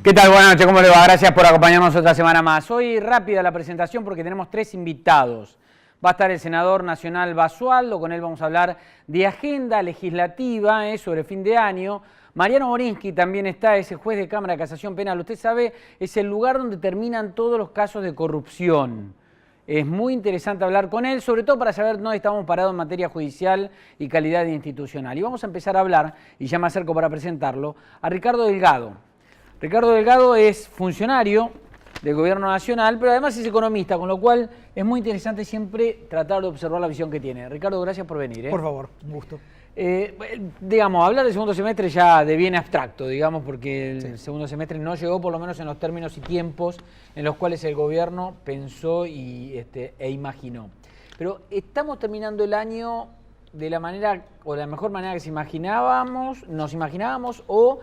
¿Qué tal? Buenas noches, ¿cómo le va? Gracias por acompañarnos otra semana más. Hoy rápida la presentación porque tenemos 3 invitados. Va a estar el senador nacional Basualdo, con él vamos a hablar de agenda legislativa sobre fin de año. Mariano Morinsky también está, es el juez de Cámara de Casación Penal. Usted sabe, es el lugar donde terminan todos los casos de corrupción. Es muy interesante hablar con él, sobre todo para saber dónde estamos parados en materia judicial y calidad institucional. Y vamos a empezar a hablar, y ya me acerco para presentarlo, a Ricardo Delgado. Ricardo Delgado es funcionario del Gobierno Nacional, pero además es economista, con lo cual es muy interesante siempre tratar de observar la visión que tiene. Ricardo, gracias por venir. Por favor, un gusto. Digamos, hablar del segundo semestre ya de bien abstracto, digamos, porque el segundo semestre no llegó, por lo menos en los términos y tiempos en los cuales el gobierno pensó e imaginó. Pero estamos terminando el año de la manera, o de la mejor manera que nos imaginábamos, o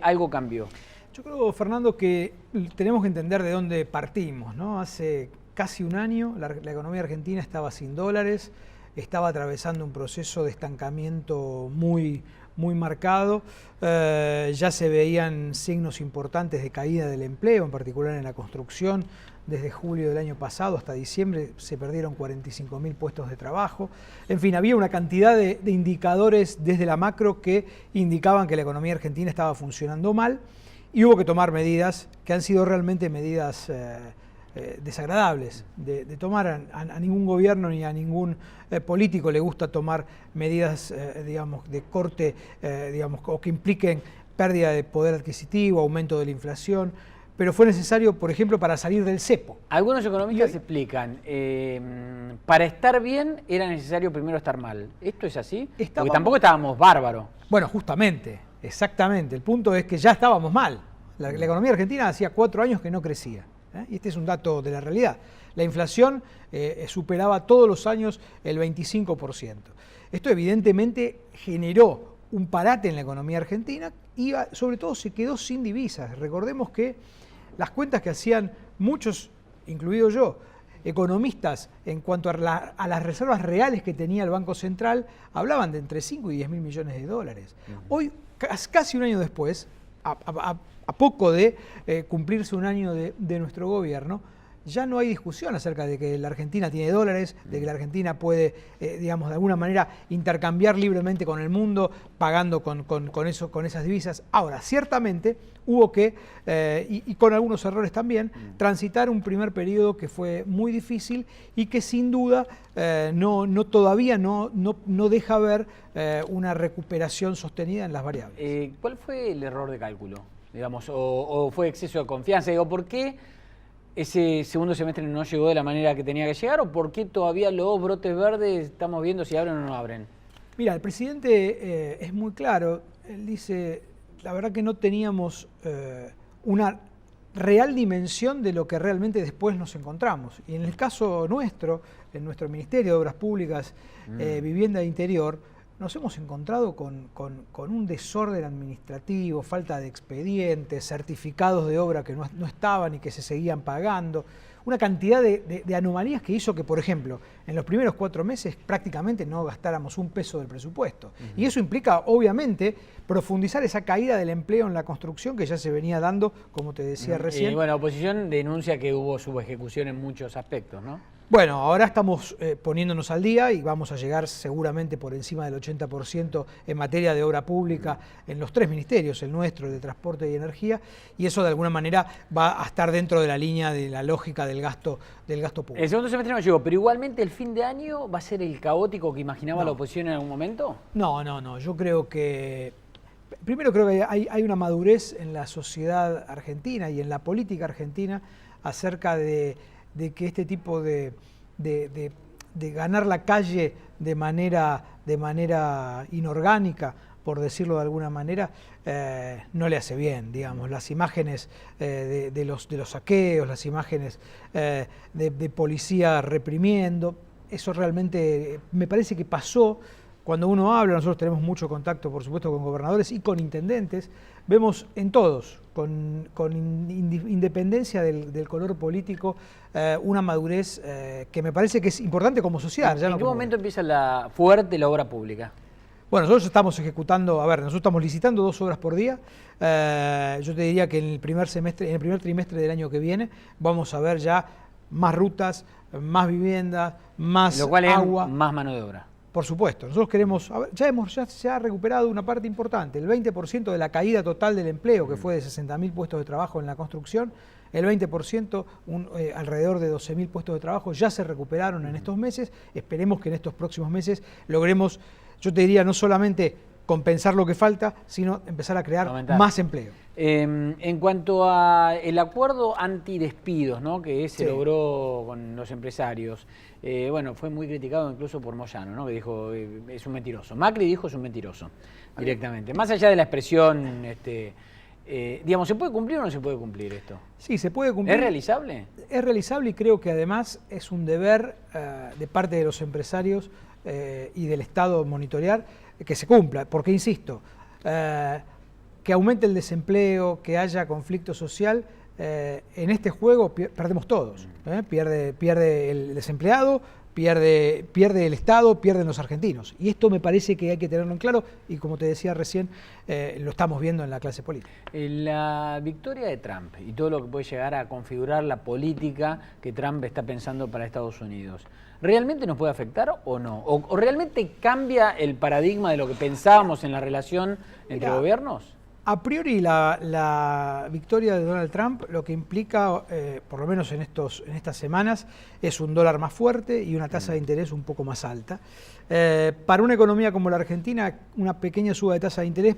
algo cambió. Yo creo, Fernando, que tenemos que entender de dónde partimos, ¿no? Hace casi un año la economía argentina estaba sin dólares, estaba atravesando un proceso de estancamiento muy marcado, ya se veían signos importantes de caída del empleo, en particular en la construcción. Desde julio del año pasado hasta diciembre se perdieron 45.000 puestos de trabajo. En fin, había una cantidad de indicadores desde la macro que indicaban que la economía argentina estaba funcionando mal y hubo que tomar medidas que han sido realmente medidas desagradables de tomar. A ningún gobierno ni a ningún político le gusta tomar medidas digamos, de corte, digamos, o que impliquen pérdida de poder adquisitivo, aumento de la inflación, pero fue necesario, por ejemplo, para salir del cepo. Algunos economistas explican, para estar bien era necesario primero estar mal. ¿Esto es así? Porque tampoco estábamos bárbaros. Bueno, justamente, exactamente. El punto es que ya estábamos mal. La economía argentina hacía 4 años que no crecía. Y este es un dato de la realidad. La inflación superaba todos los años el 25%. Esto evidentemente generó un parate en la economía argentina y sobre todo se quedó sin divisas. Recordemos que las cuentas que hacían muchos, incluido yo, economistas en cuanto a las reservas reales que tenía el Banco Central, hablaban de entre 5 y 10 mil millones de dólares. Hoy, casi un año después, a poco de cumplirse un año de nuestro gobierno, ya no hay discusión acerca de que la Argentina tiene dólares, de que la Argentina puede, digamos, de alguna manera intercambiar libremente con el mundo, pagando con esas divisas. Ahora, ciertamente hubo que, y con algunos errores también, transitar un primer periodo que fue muy difícil y que sin duda todavía no deja ver una recuperación sostenida en las variables. ¿Cuál fue el error de cálculo? Digamos, o fue exceso de confianza? Digo, ¿por qué ese segundo semestre no llegó de la manera que tenía que llegar? ¿O por qué todavía los brotes verdes estamos viendo si abren o no abren? Mira, el presidente es muy claro. Él dice, la verdad que no teníamos una real dimensión de lo que realmente después nos encontramos. Y en el caso nuestro, en nuestro Ministerio de Obras Públicas, Vivienda e Interior, nos hemos encontrado con un desorden administrativo, falta de expedientes, certificados de obra que no estaban y que se seguían pagando, una cantidad de anomalías que hizo que, por ejemplo, en los primeros 4 meses prácticamente no gastáramos un peso del presupuesto. Y eso implica, obviamente, profundizar esa caída del empleo en la construcción que ya se venía dando, como te decía recién. Y bueno, la oposición denuncia que hubo subejecución en muchos aspectos, ¿no? Bueno, ahora estamos poniéndonos al día y vamos a llegar seguramente por encima del 80% en materia de obra pública en los 3 ministerios, el nuestro, el de Transporte y Energía, y eso de alguna manera va a estar dentro de la línea de la lógica del gasto público. El segundo semestre no llegó, pero igualmente el fin de año va a ser el caótico que imaginaba la oposición en algún momento. No, yo creo que... Primero creo que hay una madurez en la sociedad argentina y en la política argentina acerca de que este tipo de ganar la calle de manera inorgánica, por decirlo de alguna manera, no le hace bien, digamos. Las imágenes de los saqueos, las imágenes de policía reprimiendo, eso realmente me parece que pasó. Cuando uno habla, nosotros tenemos mucho contacto, por supuesto, con gobernadores y con intendentes, vemos en todos, con independencia del color político, una madurez que me parece que es importante como sociedad. ¿En qué momento empieza fuerte la obra pública? Bueno, nosotros estamos ejecutando, nosotros estamos licitando 2 obras por día. Yo te diría que en el primer trimestre del año que viene vamos a ver ya más rutas, más viviendas, más lo cual agua. Es más mano de obra. Por supuesto, nosotros queremos, ya se ha recuperado una parte importante, el 20% de la caída total del empleo, que fue de 60.000 puestos de trabajo en la construcción, el 20%, alrededor de 12.000 puestos de trabajo, ya se recuperaron en estos meses. Esperemos que en estos próximos meses logremos, yo te diría, no solamente compensar lo que falta, sino empezar a crear más empleo. En cuanto al acuerdo antidespidos, ¿no?, que se logró con los empresarios, bueno, fue muy criticado incluso por Moyano, ¿no?, que dijo es un mentiroso. Macri dijo es un mentiroso directamente. Más allá de la expresión, digamos, ¿se puede cumplir o no se puede cumplir esto? Sí, se puede cumplir. ¿Es realizable? Es realizable y creo que además es un deber de parte de los empresarios y del Estado monitorear que se cumpla, porque insisto, que aumente el desempleo, que haya conflicto social, en este juego perdemos todos. Pierde el desempleado, pierde el Estado, pierden los argentinos. Y esto me parece que hay que tenerlo en claro y, como te decía recién, lo estamos viendo en la clase política. La victoria de Trump y todo lo que puede llegar a configurar la política que Trump está pensando para Estados Unidos, ¿realmente nos puede afectar o no? ¿O realmente cambia el paradigma de lo que pensábamos en la relación entre gobiernos? A priori la victoria de Donald Trump lo que implica, por lo menos en estas semanas, es un dólar más fuerte y una tasa de interés un poco más alta. Para una economía como la Argentina, una pequeña suba de tasa de interés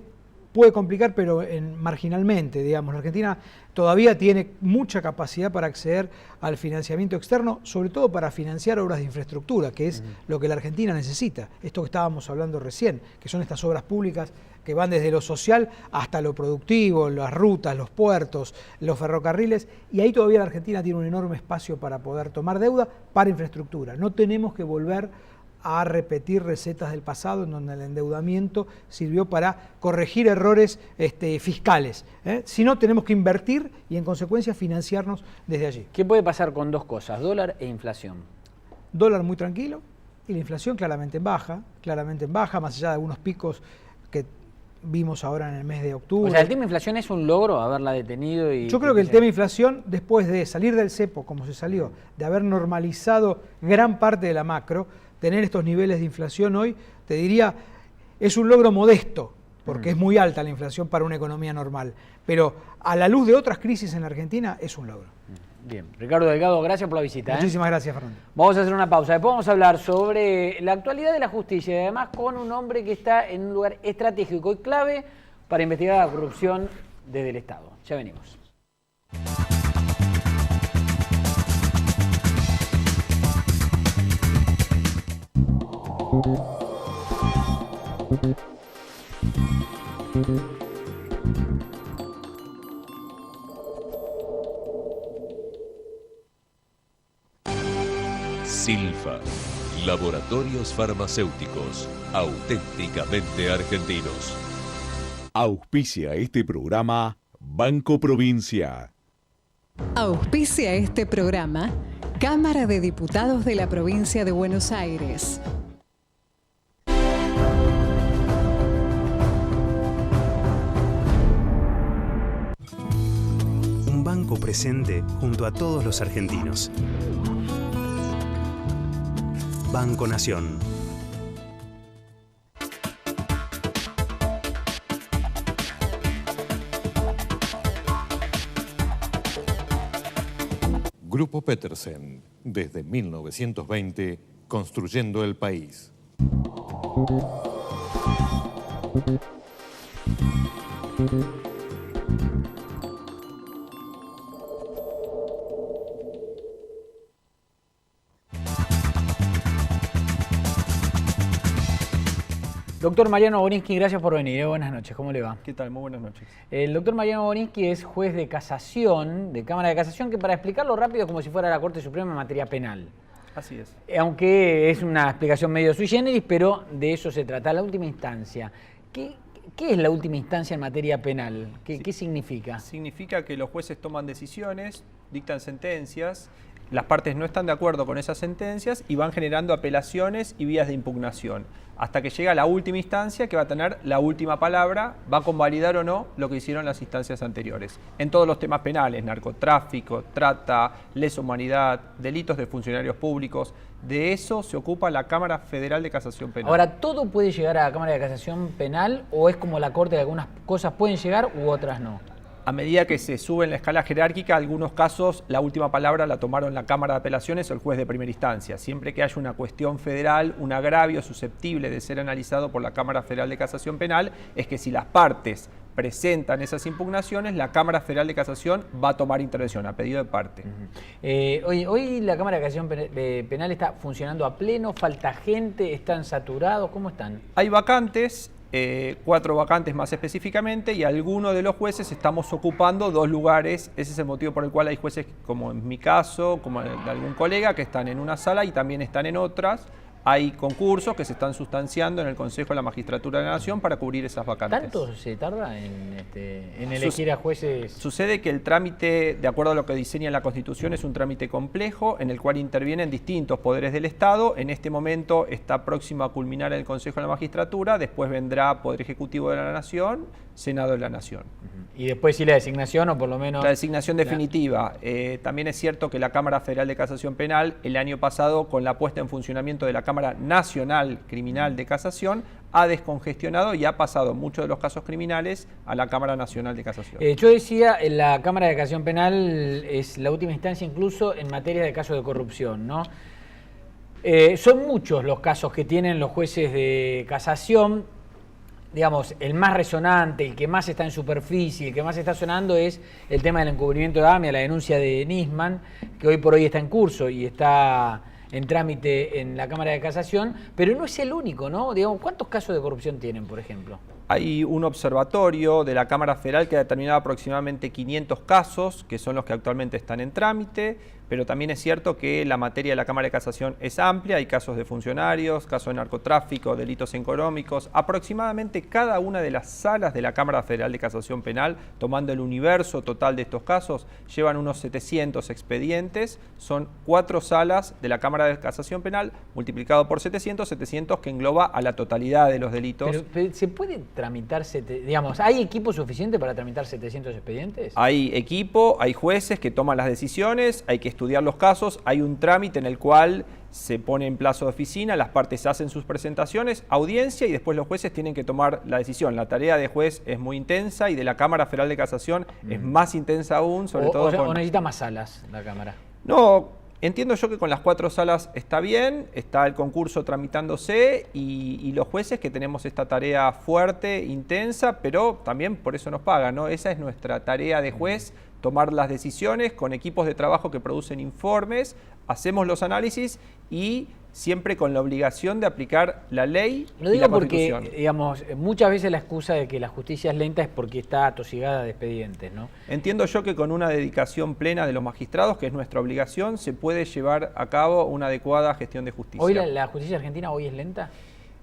puede complicar, pero marginalmente, digamos. La Argentina todavía tiene mucha capacidad para acceder al financiamiento externo, sobre todo para financiar obras de infraestructura, que es lo que la Argentina necesita. Esto que estábamos hablando recién, que son estas obras públicas que van desde lo social hasta lo productivo, las rutas, los puertos, los ferrocarriles, y ahí todavía la Argentina tiene un enorme espacio para poder tomar deuda para infraestructura. No tenemos que volver a repetir recetas del pasado en donde el endeudamiento sirvió para corregir errores fiscales, sino tenemos que invertir y en consecuencia financiarnos desde allí. ¿Qué puede pasar con dos cosas, dólar e inflación? Dólar muy tranquilo y la inflación claramente en baja, más allá de algunos picos que vimos ahora en el mes de octubre. O sea, el tema de inflación es un logro haberla detenido. Yo creo que el tema de inflación, después de salir del cepo como se salió, de haber normalizado gran parte de la macro, tener estos niveles de inflación hoy, te diría, es un logro modesto, porque es muy alta la inflación para una economía normal, pero a la luz de otras crisis en la Argentina es un logro. Bien, Ricardo Delgado, gracias por la visita. Muchísimas gracias, Fernando. Vamos a hacer una pausa, después vamos a hablar sobre la actualidad de la justicia y además con un hombre que está en un lugar estratégico y clave para investigar la corrupción desde el Estado. Ya venimos. Silfa, laboratorios farmacéuticos, auténticamente argentinos. Auspicia este programa Banco Provincia. Auspicia este programa Cámara de Diputados de la Provincia de Buenos Aires. Un banco presente junto a todos los argentinos. Banco Nación. Grupo Petersen, desde 1920, construyendo el país. Doctor Mariano Borinsky, gracias por venir. Buenas noches, ¿cómo le va? ¿Qué tal? Muy buenas noches. El doctor Mariano Borinsky es juez de casación, de Cámara de Casación, que para explicarlo rápido es como si fuera la Corte Suprema en materia penal. Así es. Aunque es una explicación medio sui generis, pero de eso se trata. La última instancia. ¿Qué es la última instancia en materia penal? ¿Qué significa? Significa que los jueces toman decisiones, dictan sentencias las partes no están de acuerdo con esas sentencias y van generando apelaciones y vías de impugnación, hasta que llega la última instancia que va a tener la última palabra, va a convalidar o no lo que hicieron las instancias anteriores. En todos los temas penales, narcotráfico, trata, lesa humanidad, delitos de funcionarios públicos, de eso se ocupa la Cámara Federal de Casación Penal. Ahora, ¿todo puede llegar a la Cámara de Casación Penal o es como la Corte que algunas cosas pueden llegar u otras no? A medida que se sube en la escala jerárquica, algunos casos la última palabra la tomaron la Cámara de Apelaciones o el juez de primera instancia. Siempre que haya una cuestión federal, un agravio susceptible de ser analizado por la Cámara Federal de Casación Penal, es que si las partes presentan esas impugnaciones, la Cámara Federal de Casación va a tomar intervención a pedido de parte. Hoy la Cámara de Casación Penal está funcionando a pleno, falta gente, están saturados, ¿cómo están? Hay vacantes. 4 vacantes más específicamente, y algunos de los jueces estamos ocupando 2 lugares. Ese es el motivo por el cual hay jueces, como en mi caso, como de algún colega, que están en una sala y también están en otras. Hay concursos que se están sustanciando en el Consejo de la Magistratura de la Nación para cubrir esas vacantes. ¿Tanto se tarda en elegir a jueces? Sucede que el trámite, de acuerdo a lo que diseña la Constitución, es un trámite complejo en el cual intervienen distintos poderes del Estado. En este momento está próximo a culminar el Consejo de la Magistratura, después vendrá Poder Ejecutivo de la Nación, Senado de la Nación. Y después sí la designación, o por lo menos... La designación definitiva. También es cierto que la Cámara Federal de Casación Penal, el año pasado, con la puesta en funcionamiento de la Cámara Nacional Criminal de Casación, ha descongestionado y ha pasado muchos de los casos criminales a la Cámara Nacional de Casación. Yo decía, la Cámara de Casación Penal es la última instancia incluso en materia de casos de corrupción, ¿no? Son muchos los casos que tienen los jueces de casación. Digamos, el más resonante, el que más está en superficie, el que más está sonando es el tema del encubrimiento de AMIA, la denuncia de Nisman, que hoy por hoy está en curso y está en trámite en la Cámara de Casación, pero no es el único, ¿no? Digamos, ¿cuántos casos de corrupción tienen, por ejemplo? Hay un observatorio de la Cámara Federal que ha determinado aproximadamente 500 casos, que son los que actualmente están en trámite, pero también es cierto que la materia de la Cámara de Casación es amplia, hay casos de funcionarios, casos de narcotráfico, delitos económicos. Aproximadamente cada una de las salas de la Cámara Federal de Casación Penal, tomando el universo total de estos casos, llevan unos 700 expedientes. Son 4 salas de la Cámara de Casación Penal, multiplicado por 700 que engloba a la totalidad de los delitos. Pero ¿se puede tramitar, digamos, hay equipo suficiente para tramitar 700 expedientes? Hay equipo, hay jueces que toman las decisiones, hay que estudiar los casos, hay un trámite en el cual se pone en plazo de oficina, las partes hacen sus presentaciones, audiencia y después los jueces tienen que tomar la decisión. La tarea de juez es muy intensa y de la Cámara Federal de Casación es más intensa aún, sobre todo ¿O necesita más salas la Cámara? No, entiendo yo que con las 4 salas está bien, está el concurso tramitándose y los jueces que tenemos esta tarea fuerte, intensa, pero también por eso nos pagan, ¿no? Esa es nuestra tarea de juez, tomar las decisiones con equipos de trabajo que producen informes, hacemos los análisis y siempre con la obligación de aplicar la ley y la Constitución. Porque, digamos, muchas veces la excusa de que la justicia es lenta es porque está atosigada de expedientes, ¿no? Entiendo yo que con una dedicación plena de los magistrados, que es nuestra obligación, se puede llevar a cabo una adecuada gestión de justicia. ¿Hoy la justicia argentina hoy es lenta?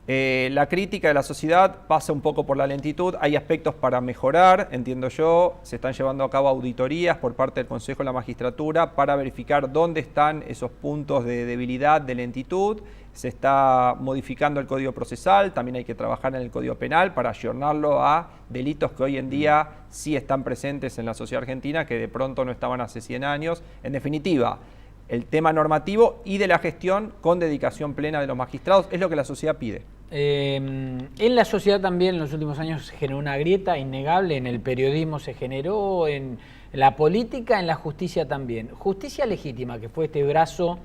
La crítica de la sociedad pasa un poco por la lentitud, hay aspectos para mejorar, entiendo yo, se están llevando a cabo auditorías por parte del Consejo de la Magistratura para verificar dónde están esos puntos de debilidad, de lentitud, se está modificando el Código Procesal, también hay que trabajar en el Código Penal para ayornarlo a delitos que hoy en día sí están presentes en la sociedad argentina, que de pronto no estaban hace 100 años. En definitiva, el tema normativo y de la gestión con dedicación plena de los magistrados es lo que la sociedad pide. En la sociedad también en los últimos años se generó una grieta innegable, en el periodismo se generó, en la política, en la justicia también. Justicia legítima, que fue este brazo,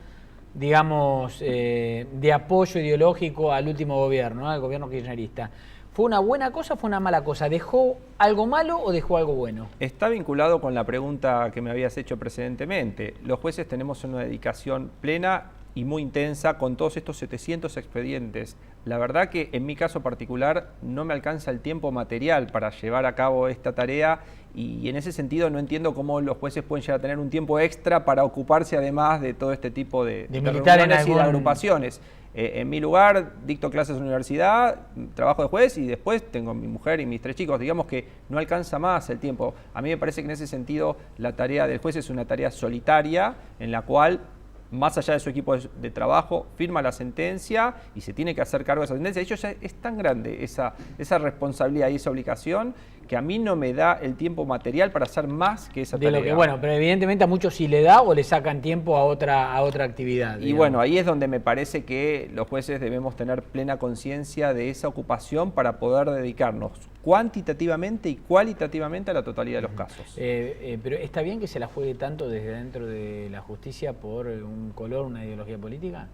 digamos, de apoyo ideológico al último gobierno, ¿no? Al gobierno kirchnerista. ¿Fue una buena cosa o fue una mala cosa? ¿Dejó algo malo o dejó algo bueno? Está vinculado con la pregunta que me habías hecho precedentemente. Los jueces tenemos una dedicación plena y muy intensa con todos estos 700 expedientes. La verdad que en mi caso particular no me alcanza el tiempo material para llevar a cabo esta tarea y en ese sentido no entiendo cómo los jueces pueden llegar a tener un tiempo extra para ocuparse además de todo este tipo de reuniones y de agrupaciones. En mi lugar dicto clases en la universidad, trabajo de juez y después tengo mi mujer y mis 3 chicos. Digamos que no alcanza más el tiempo. A mí me parece que en ese sentido la tarea del juez es una tarea solitaria en la cual más allá de su equipo de trabajo, firma la sentencia y se tiene que hacer cargo de esa sentencia. De hecho, ya es tan grande esa responsabilidad y esa obligación que a mí no me da el tiempo material para hacer más que esa tarea. Bueno, pero evidentemente a muchos sí le da o le sacan tiempo a otra actividad. Y bueno, ahí es donde me parece que los jueces debemos tener plena conciencia de esa ocupación para poder dedicarnos cuantitativamente y cualitativamente a la totalidad de los casos. Pero ¿está bien que se la juegue tanto desde dentro de la justicia por un color, una ideología política?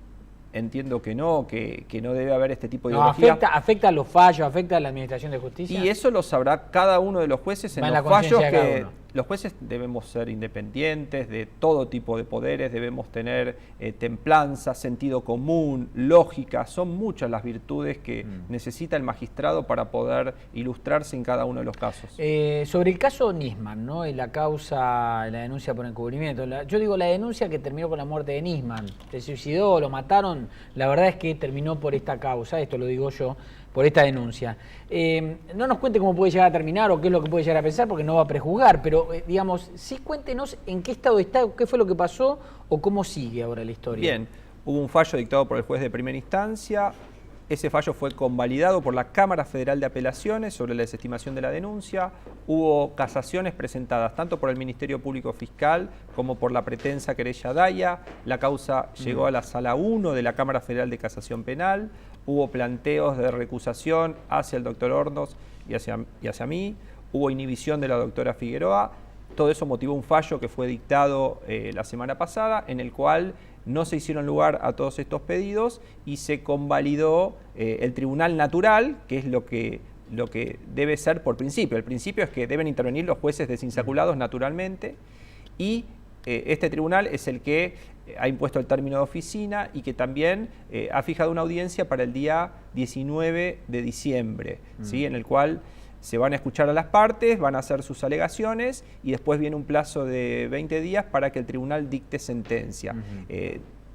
Entiendo que no debe haber este tipo de ideología. Afecta a los fallos, afecta a la administración de justicia. Y eso lo sabrá cada uno de los jueces en los fallos que los jueces debemos ser independientes de todo tipo de poderes, debemos tener templanza, sentido común, lógica. Son muchas las virtudes que necesita el magistrado para poder ilustrarse en cada uno de los casos. Sobre el caso Nisman, ¿no? Y la causa, la denuncia por encubrimiento. Yo digo la denuncia que terminó con la muerte de Nisman. Se suicidó, lo mataron. La verdad es que terminó por esta causa, esto lo digo yo, por esta denuncia. No nos cuente cómo puede llegar a terminar o qué es lo que puede llegar a pensar, porque no va a prejuzgar, pero digamos, sí cuéntenos en qué estado está, qué fue lo que pasó o cómo sigue ahora la historia. Bien, hubo un fallo dictado por el juez de primera instancia. Ese fallo fue convalidado por la Cámara Federal de Apelaciones sobre la desestimación de la denuncia. Hubo casaciones presentadas tanto por el Ministerio Público Fiscal como por la pretensa querella Daya. La causa llegó a la Sala 1 de la Cámara Federal de Casación Penal. Hubo planteos de recusación hacia el doctor Hornos y hacia mí. Hubo inhibición de la doctora Figueroa. Todo eso motivó un fallo que fue dictado la semana pasada, en el cual no se hicieron lugar a todos estos pedidos y se convalidó el tribunal natural, que es lo que debe ser por principio. El principio es que deben intervenir los jueces desinsaculados naturalmente, y este tribunal es el que ha impuesto el término de oficina y que también ha fijado una audiencia para el día 19 de diciembre, ¿sí? En el cual se van a escuchar a las partes, van a hacer sus alegaciones y después viene un plazo de 20 días para que el tribunal dicte sentencia.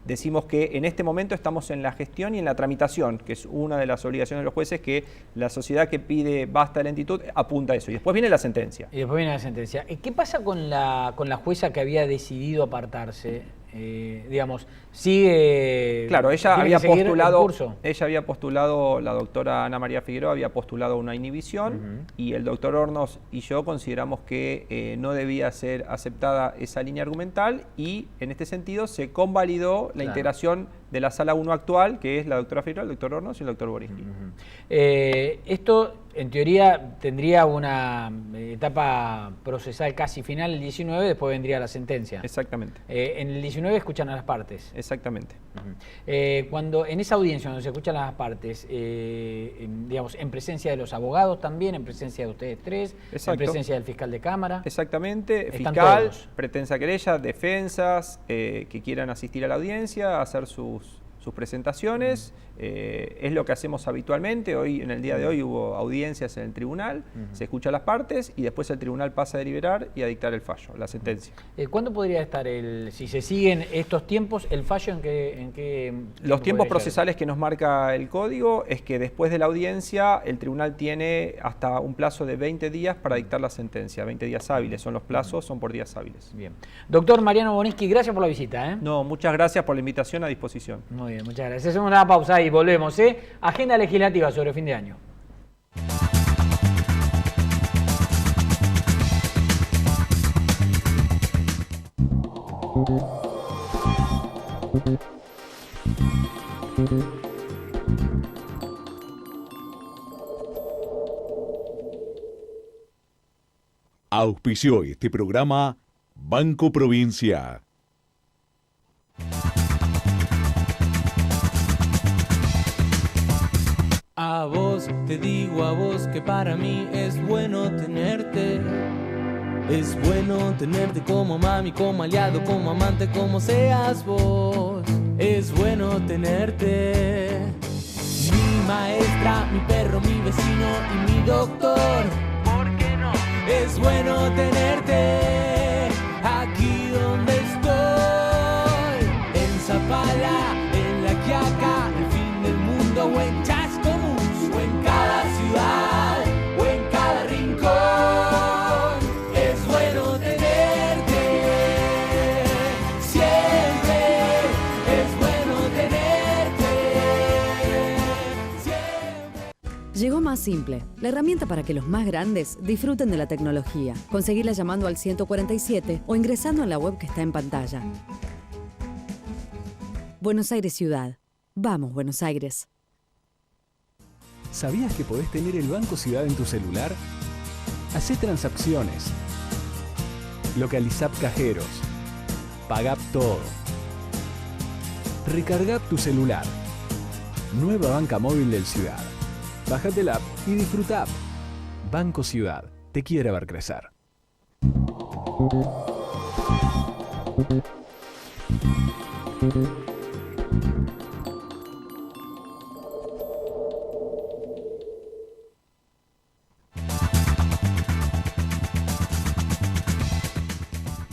Decimos que en este momento estamos en la gestión y en la tramitación, que es una de las obligaciones de los jueces, que la sociedad que pide basta de lentitud apunta a eso. Y después viene la sentencia. ¿Qué pasa con la jueza que había decidido apartarse? Digamos, sigue... Claro, ella había postulado, la doctora Ana María Figueroa había postulado una inhibición y el doctor Hornos y yo consideramos que no debía ser aceptada esa línea argumental, y en este sentido se convalidó la integración de la Sala 1 actual, que es la doctora Figueroa, el doctor Hornos y el doctor Borinsky. Esto, en teoría, tendría una etapa procesal casi final el 19, después vendría la sentencia. Exactamente. En el 19 escuchan a las partes. Exactamente. Cuando en esa audiencia donde se escuchan a las partes, digamos, en presencia de los abogados también, en presencia de ustedes tres, en presencia del fiscal de Cámara. Exactamente, Están fiscal, todos. pretensa querella, defensas que quieran asistir a la audiencia, hacer sus presentaciones. Es lo que hacemos habitualmente. Hoy, en el día de hoy, hubo audiencias en el tribunal, se escucha a las partes y después el tribunal pasa a deliberar y a dictar el fallo, la sentencia. ¿Cuándo podría estar, si se siguen estos tiempos, el fallo en qué Los tiempos procesales que nos marca el código es que después de la audiencia el tribunal tiene hasta un plazo de 20 días para dictar la sentencia, 20 días hábiles, son los plazos, son por días hábiles. Bien. Doctor Mariano Borinsky, gracias por la visita. No, muchas gracias por la invitación, a disposición. Muy bien, muchas gracias. Hacemos una pausa y volvemos. Agenda legislativa sobre fin de año. Auspició este programa Banco Provincia. A vos, te digo a vos que para mí es bueno tenerte. Es bueno tenerte como mami, como aliado, como amante, como seas vos. Es bueno tenerte. Mi maestra, mi perro, mi vecino y mi doctor. ¿Por qué no? Es bueno tenerte aquí donde estoy. En Zapala, en La Quiaca, el fin del mundo o en Chascomús, o en cada ciudad, o en cada rincón. Es bueno tenerte siempre Llegó Más Simple, la herramienta para que los más grandes disfruten de la tecnología. Conseguirla llamando al 147 o ingresando en la web que está en pantalla. Buenos Aires Ciudad. Vamos, Buenos Aires. ¿Sabías que podés tener el Banco Ciudad en tu celular? Hacé transacciones. Localizá cajeros. Pagá todo. Recargá tu celular. Nueva banca móvil del Ciudad. Bájate la app y disfruta. Banco Ciudad, te quiere ver crecer.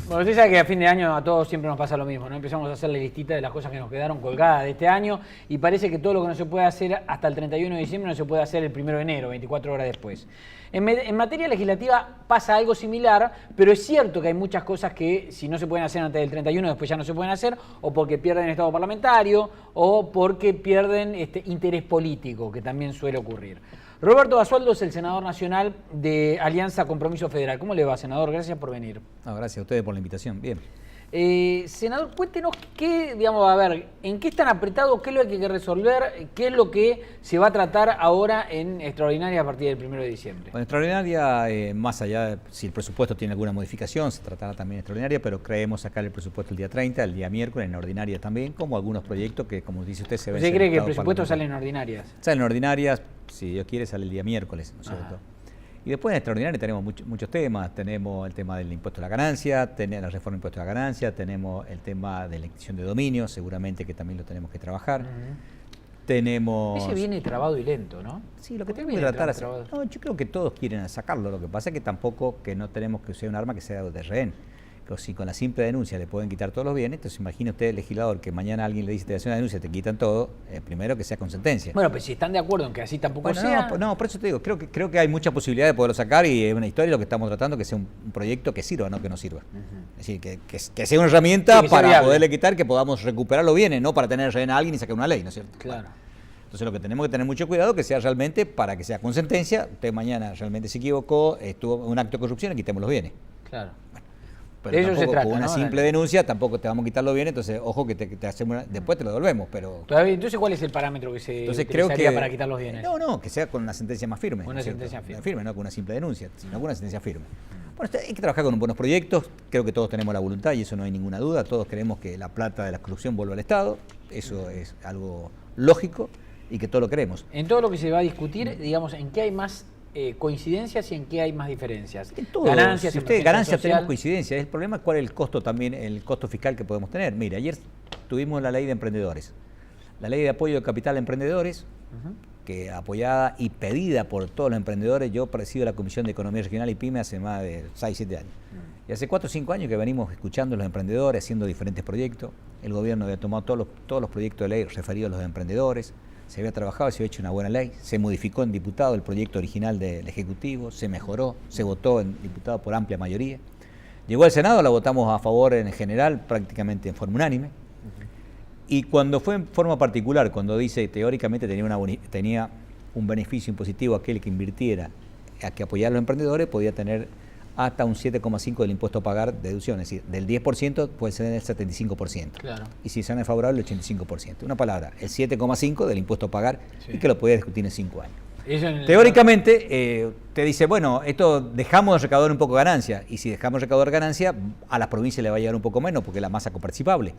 Bueno, usted sabe que a fin de año a todos siempre nos pasa lo mismo, ¿no? Empezamos a hacer la listita de las cosas que nos quedaron colgadas de este año y parece que todo lo que no se puede hacer hasta el 31 de diciembre no se puede hacer el 1 de enero, 24 horas después. En materia legislativa pasa algo similar, pero es cierto que hay muchas cosas que si no se pueden hacer antes del 31 después ya no se pueden hacer, o porque pierden estado parlamentario o porque pierden interés político, que también suele ocurrir. Roberto Basualdo es el senador nacional de Alianza Compromiso Federal. ¿Cómo le va, senador? Gracias por venir. No, gracias a ustedes por la invitación. Bien. Senador, cuéntenos qué, digamos, a ver, en qué están apretados, qué es lo que hay que resolver, qué es lo que se va a tratar ahora en extraordinaria a partir del 1 de diciembre. Bueno, extraordinaria, más allá, si el presupuesto tiene alguna modificación, se tratará también extraordinaria, pero creemos sacar el presupuesto el día 30, el día miércoles, en ordinaria también, como algunos proyectos que, como dice usted, se ven. ¿Usted cree que el presupuesto sale en ordinarias? Sale en ordinarias, si Dios quiere, sale el día miércoles, ¿no es cierto? Y después en extraordinaria tenemos muchos temas. Tenemos el tema del impuesto a la ganancia, tenemos la reforma del impuesto a la ganancia, tenemos el tema de la extinción de dominio, seguramente que también lo tenemos que trabajar. Tenemos... Ese viene trabado y lento, ¿no? Sí, lo que tenemos que tratar es... No, yo creo que todos quieren sacarlo, lo que pasa es que tampoco que no tenemos que usar un arma que sea de rehén. Pero si con la simple denuncia le pueden quitar todos los bienes, entonces imagine usted, el legislador, que mañana alguien le dice te hace una denuncia, te quitan todo, primero que sea con sentencia. Bueno, pues si están de acuerdo en que así tampoco sea... No, por eso te digo, creo que hay mucha posibilidad de poderlo sacar y es una historia lo que estamos tratando, que sea un proyecto que sirva, no que no sirva. Es decir, que sea una herramienta para poderle quitar, que podamos recuperar los bienes, no para tener rehén a alguien y sacar una ley, ¿no es cierto? Claro. Entonces lo que tenemos que tener mucho cuidado que sea realmente para que sea con sentencia, usted mañana realmente se equivocó, estuvo un acto de corrupción y quitemos los bienes. Claro. Pero de eso se trata, con una simple denuncia tampoco te vamos a quitar los bienes, entonces ojo que te hacemos después te lo devolvemos, pero... Entonces, ¿cuál es el parámetro que se utilizaría para quitar los bienes? No, que sea con una sentencia más firme. Una sentencia firme, no con una simple denuncia, sino con una sentencia firme. Bueno, hay que trabajar con buenos proyectos, creo que todos tenemos la voluntad y eso no hay ninguna duda, todos queremos que la plata de la corrupción vuelva al Estado, eso es algo lógico y que todos lo queremos. En todo lo que se va a discutir, digamos, ¿en qué hay más coincidencias y en qué hay más diferencias? En todo. Ganancias, ganancias tenemos coincidencias. El problema es cuál es el costo también, el costo fiscal que podemos tener. Mira, ayer tuvimos la ley de emprendedores, la ley de apoyo de capital a emprendedores, que apoyada y pedida por todos los emprendedores. Yo presido la Comisión de Economía Regional y PYME hace más de 6, 7 años. Y hace 4 o 5 años que venimos escuchando a los emprendedores, haciendo diferentes proyectos. El gobierno había tomado todos los proyectos de ley referidos a los emprendedores. Se había trabajado, se había hecho una buena ley, se modificó en diputado el proyecto original del Ejecutivo, se mejoró, se votó en diputado por amplia mayoría. Llegó al Senado, la votamos a favor en general, prácticamente en forma unánime. Y cuando fue en forma particular, cuando dice teóricamente tenía un beneficio impositivo aquel que invirtiera, a que apoyara a los emprendedores, podía tener hasta un 7,5% del impuesto a pagar de deducción, es decir, del 10% puede ser el 75%. Claro. Y si se es favorable, el 85%. Una palabra, el 7,5% del impuesto a pagar y que lo podía discutir en 5 años. Teóricamente, te dice, bueno, esto dejamos de recaudar un poco de ganancia, y si dejamos de recaudar ganancia, a las provincias le va a llegar un poco menos porque es la masa coparticipable.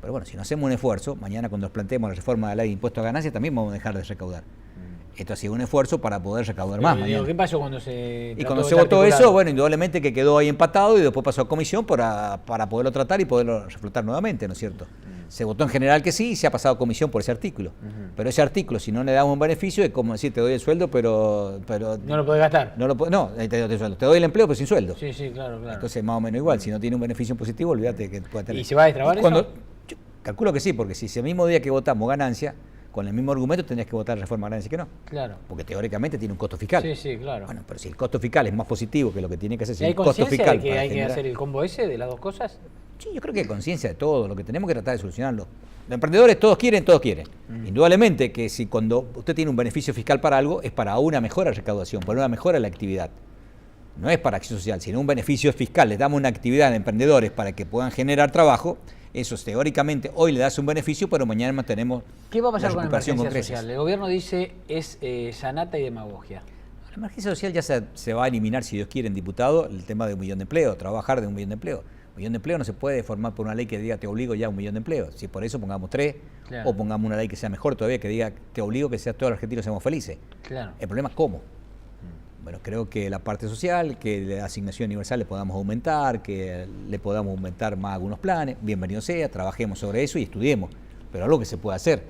Pero bueno, si no hacemos un esfuerzo, mañana cuando nos planteemos la reforma de la ley de impuesto a ganancia, también vamos a dejar de recaudar. Esto ha sido un esfuerzo para poder recaudar más. ¿Qué pasó cuando se Y cuando se votó eso, bueno, indudablemente que quedó ahí empatado y después pasó a comisión para poderlo tratar y poderlo reflotar nuevamente, ¿no es cierto? Se votó en general que sí y se ha pasado a comisión por ese artículo. Pero ese artículo, si no le damos un beneficio, es como decir, te doy el sueldo, pero no lo podés gastar. No, te doy el sueldo. Te doy el empleo, pero sin sueldo. Sí, claro. Entonces, más o menos igual. Si no tiene un beneficio positivo, olvídate que pueda tener. ¿Y se va a destrabar eso? Yo calculo que sí, porque si ese mismo día que votamos ganancia, con el mismo argumento tendrías que votar reforma ganancia que no. Claro. Porque teóricamente tiene un costo fiscal. Sí, claro. Bueno, pero si el costo fiscal es más positivo que lo que tiene que hacer, ¿Hay el costo fiscal de que hay que hacer el combo ese de las dos cosas? Sí, yo creo que hay conciencia de todo, lo que tenemos que tratar de solucionarlo. Los emprendedores todos quieren. Indudablemente que si cuando usted tiene un beneficio fiscal para algo, es para una mejora de recaudación, para una mejora de la actividad. No es para acción social, sino un beneficio fiscal. Les damos una actividad a emprendedores para que puedan generar trabajo. Eso teóricamente hoy le das un beneficio, pero mañana mantenemos ¿Qué va a pasar la con la recuperación emergencia con creces. social? El gobierno dice es sanata y demagogia. La emergencia social ya se va a eliminar, si Dios quiere, en diputado, el tema de 1 millón de empleos, trabajar de 1 millón de empleos. 1 millón de empleos no se puede formar por una ley que diga te obligo ya a 1 millón de empleos. Si por eso pongamos 3, claro. O pongamos una ley que sea mejor todavía, que diga te obligo que sea todos los argentinos seamos felices. Claro. El problema es cómo. Bueno, creo que la parte social, que la asignación universal le podamos aumentar, que le podamos aumentar más algunos planes, bienvenido sea, trabajemos sobre eso y estudiemos, pero algo que se puede hacer.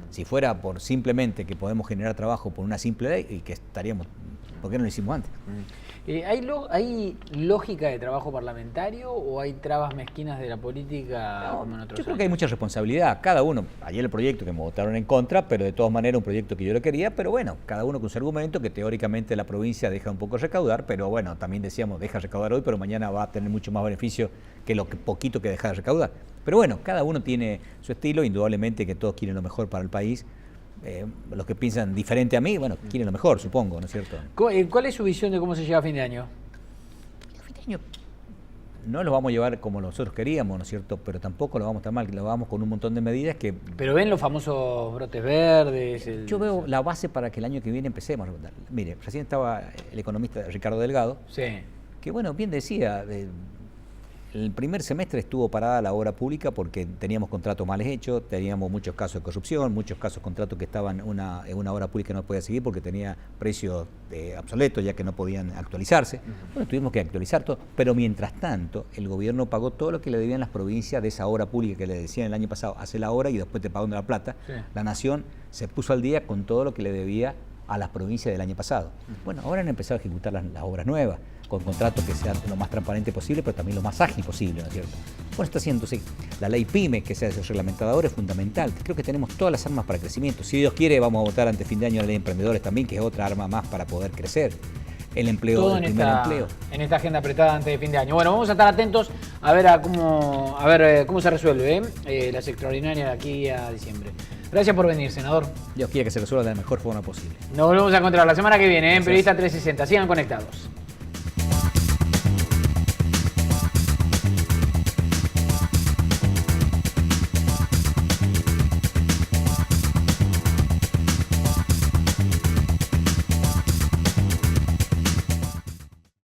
Si fuera por simplemente que podemos generar trabajo por una simple ley, y que estaríamos, ¿por qué no lo hicimos antes? ¿Hay lógica de trabajo parlamentario o hay trabas mezquinas de la política como en otros Yo creo que hay mucha responsabilidad. Cada uno, ayer el proyecto que me votaron en contra, pero de todas maneras un proyecto que yo lo quería, pero bueno, cada uno con su argumento, que teóricamente la provincia deja un poco recaudar, pero bueno, también decíamos, deja recaudar hoy, pero mañana va a tener mucho más beneficio que lo poquito que deja de recaudar. Pero bueno, cada uno tiene su estilo, indudablemente que todos quieren lo mejor para el país. Los que piensan diferente a mí, bueno, quieren lo mejor, supongo, ¿no es cierto? ¿Cuál es su visión de cómo se llega a fin de año? A fin de año no lo vamos a llevar como nosotros queríamos, ¿no es cierto? Pero tampoco lo vamos tan mal, lo vamos con un montón de medidas que... ¿Pero ven los famosos brotes verdes? Yo veo la base para que el año que viene empecemos a remontar. Mire, recién estaba el economista Ricardo Delgado, que bueno, bien decía... El primer semestre estuvo parada la obra pública porque teníamos contratos mal hechos, teníamos muchos casos de corrupción, muchos casos de contratos que estaban en una obra pública que no podía seguir porque tenía precios obsoletos ya que no podían actualizarse. Bueno, tuvimos que actualizar todo, pero mientras tanto el gobierno pagó todo lo que le debían las provincias de esa obra pública que le decían el año pasado, hace la obra y después te pagan de la plata. La Nación se puso al día con todo lo que le debía a las provincias del año pasado. Bueno, ahora han empezado a ejecutar las obras nuevas, con contratos que sean lo más transparente posible, pero también lo más ágil posible, ¿no es cierto? Bueno, está haciendo, sí. La ley PYME, que sea reglamentada ahora, es fundamental. Creo que tenemos todas las armas para crecimiento. Si Dios quiere, vamos a votar ante fin de año la ley de emprendedores también, que es otra arma más para poder crecer. El empleo, todo el primer empleo. En esta agenda apretada antes de fin de año. Bueno, vamos a estar atentos a ver cómo se resuelve las extraordinarias de aquí a diciembre. Gracias por venir, senador. Dios quiere que se resuelva de la mejor forma posible. Nos volvemos a encontrar la semana que viene en Periodista 360. Sigan conectados.